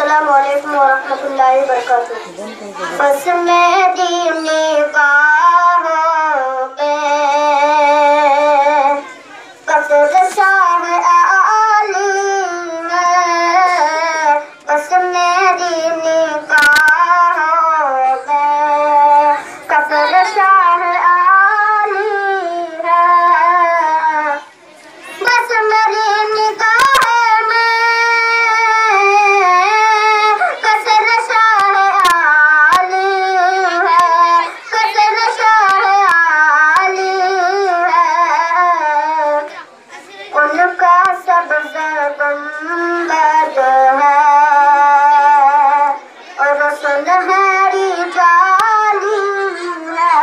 अस्सलामु अलैकुम वरहमतुल्लाहि वबरकातुहू। बस मैं दीन निगाहों पे कसर शाह आली है। बस मेरी निगाहों पे कसर शाह आली है। बस मेरी उनका सब्ज़ गुंबद है और सुनहरी जाली है।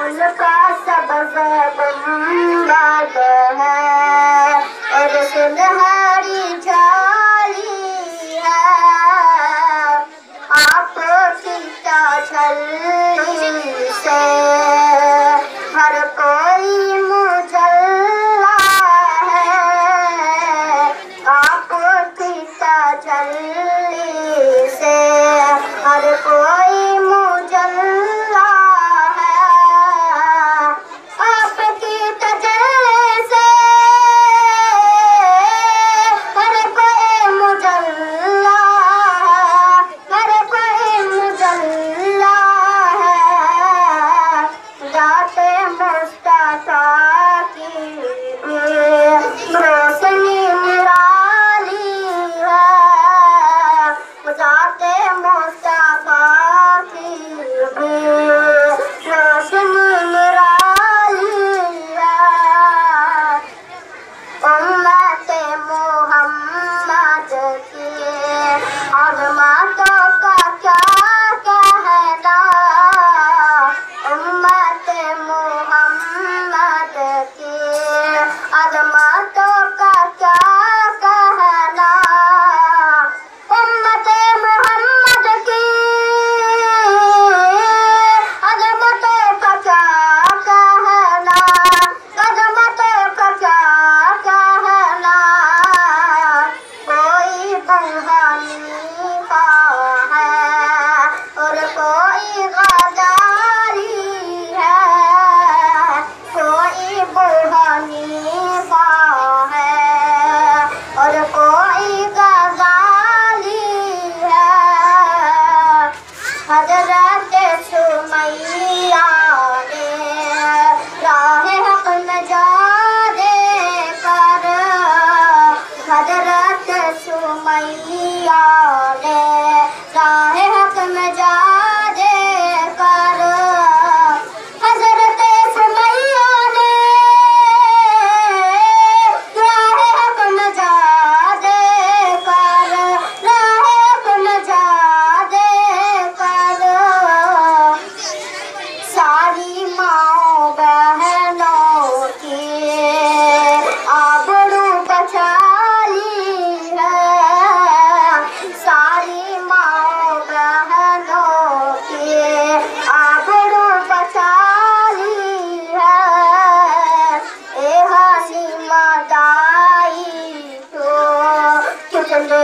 उनका सब्ज़ गुंबद है और सुनहरी जाली है। आपकी छलनी से हर कोई मुजल्ला है। आपकी छलनी से हर कोई मुजल्ला है। आपकी तजल्ली से हर कोई मुजल्ला है। हर कोई मुजल्ला है। जाते मुस्तफा की भी रोशनी निराली है। जाते मुस्तफा की भी रोशनी निराली है। उम्मत मोहम्मद की अज़मतों का क्या कहना। उम्मत मोहम्मद की अज़मतों का क्या कहना। उम्मत मोहम्मद की अज़मतों का क्या कहना। अज़मतों का क्या कहना। कोई हनीफा है और कोई गदारी है। कोई हनीफा है और कोई गदारी है। हज़रत सुमैया ने राह हक़ में जा देकर। हज़रत सुमैया ने राह हक़ में जा देकर। हज़रत सुमैया ने राह हक़ में जा देकर। राह हक़ में जा देकर सारी माओ बहनों की आबरू बचा ली है। सारी माओ बहनों की आबरू बचा ली है। ए हालिमा दाई तो कितने